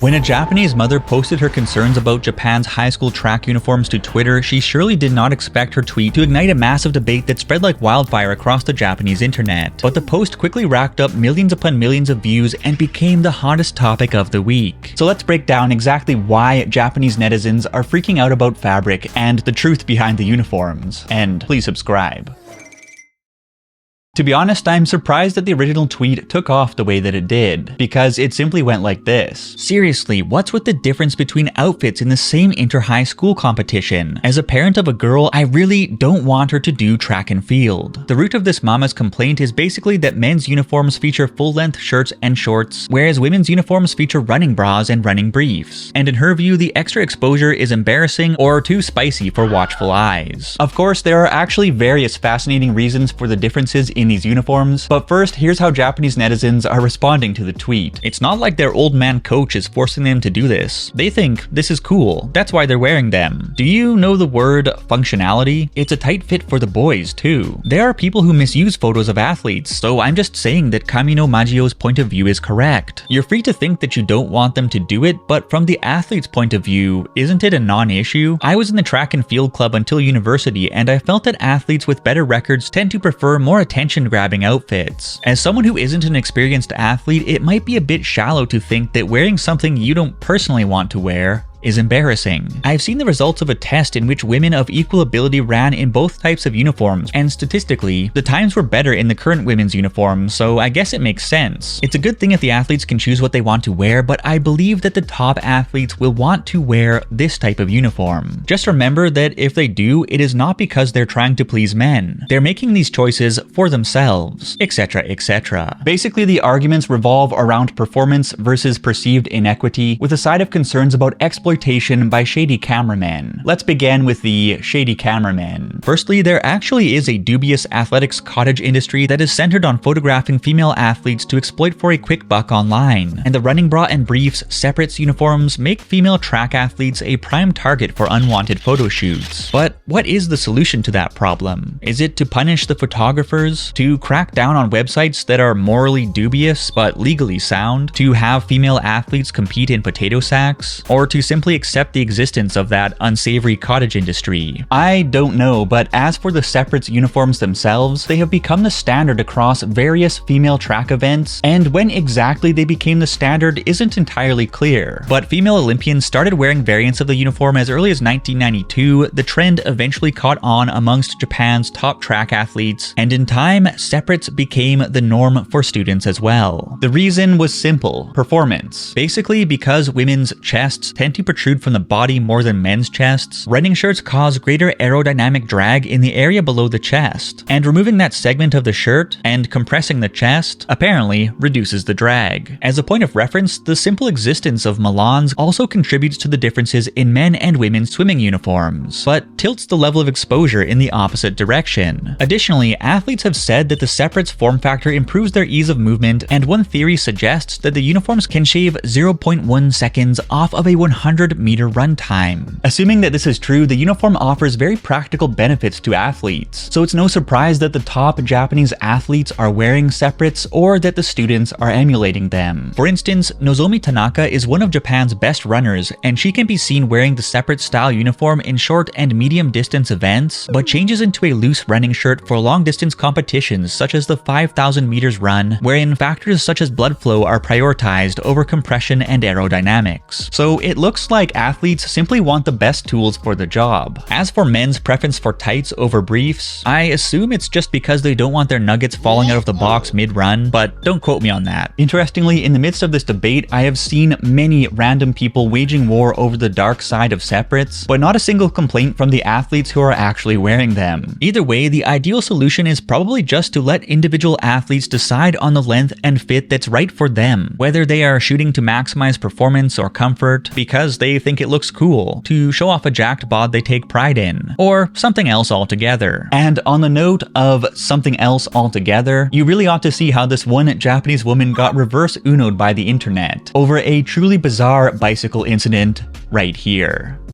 When a Japanese mother posted her concerns about Japan's high school track uniforms to Twitter, she surely did not expect her tweet to ignite a massive debate that spread like wildfire across the Japanese internet. But the post quickly racked up millions upon millions of views and became the hottest topic of the week. So let's break down exactly why Japanese netizens are freaking out about fabric and the truth behind the uniforms. And please subscribe. To be honest, I'm surprised that the original tweet took off the way that it did, because it simply went like this. Seriously, what's with the difference between outfits in the same inter-high school competition? As a parent of a girl, I really don't want her to do track and field. The root of this mama's complaint is basically that men's uniforms feature full-length shirts and shorts, whereas women's uniforms feature running bras and running briefs. And in her view, the extra exposure is embarrassing or too spicy for watchful eyes. Of course, there are actually various fascinating reasons for the differences in these uniforms, but first, here's how Japanese netizens are responding to the tweet. It's not like their old man coach is forcing them to do this. They think this is cool, that's why they're wearing them. Do you know the word functionality? It's a tight fit for the boys too. There are people who misuse photos of athletes, so I'm just saying that Kamino Magio's point of view is correct. You're free to think that you don't want them to do it, but from the athlete's point of view, isn't it a non-issue? I was in the track and field club until university, and I felt that athletes with better records tend to prefer more attention-grabbing outfits. As someone who isn't an experienced athlete, it might be a bit shallow to think that wearing something you don't personally want to wear is embarrassing. I've seen the results of a test in which women of equal ability ran in both types of uniforms, and statistically, the times were better in the current women's uniforms, so I guess it makes sense. It's a good thing if the athletes can choose what they want to wear, but I believe that the top athletes will want to wear this type of uniform. Just remember that if they do, it is not because they're trying to please men. They're making these choices for themselves, etc., etc. Basically, the arguments revolve around performance versus perceived inequity, with a side of concerns about exploitation by shady cameramen. Let's begin with the shady cameramen. Firstly, there actually is a dubious athletics cottage industry that is centered on photographing female athletes to exploit for a quick buck online, and the running bra and briefs separates uniforms make female track athletes a prime target for unwanted photo shoots. But what is the solution to that problem? Is it to punish the photographers? To crack down on websites that are morally dubious but legally sound? To have female athletes compete in potato sacks? Or to simply accept the existence of that unsavory cottage industry? I don't know, but as for the separates uniforms themselves, they have become the standard across various female track events, and when exactly they became the standard isn't entirely clear. But female Olympians started wearing variants of the uniform as early as 1992, the trend eventually caught on amongst Japan's top track athletes, and in time, separates became the norm for students as well. The reason was simple: performance. Basically, because women's chests tend to protrude from the body more than men's chests, running shirts cause greater aerodynamic drag in the area below the chest, and removing that segment of the shirt and compressing the chest apparently reduces the drag. As a point of reference, the simple existence of melons also contributes to the differences in men and women's swimming uniforms, but tilts the level of exposure in the opposite direction. Additionally, athletes have said that the separates form factor improves their ease of movement, and one theory suggests that the uniforms can shave 0.1 seconds off of a 100-meter run time. Assuming that this is true, the uniform offers very practical benefits to athletes, so it's no surprise that the top Japanese athletes are wearing separates or that the students are emulating them. For instance, Nozomi Tanaka is one of Japan's best runners, and she can be seen wearing the separate style uniform in short and medium distance events, but changes into a loose running shirt for long distance competitions such as the 5,000 meters run, wherein factors such as blood flow are prioritized over compression and aerodynamics. So it looks like athletes simply want the best tools for the job. As for men's preference for tights over briefs, I assume it's just because they don't want their nuggets falling out of the box mid-run, but don't quote me on that. Interestingly, in the midst of this debate, I have seen many random people waging war over the dark side of separates, but not a single complaint from the athletes who are actually wearing them. Either way, the ideal solution is probably just to let individual athletes decide on the length and fit that's right for them, whether they are shooting to maximize performance or comfort, because they think it looks cool, to show off a jacked bod they take pride in, or something else altogether. And on the note of something else altogether, you really ought to see how this one Japanese woman got reverse Uno'd by the internet over a truly bizarre bicycle incident right here.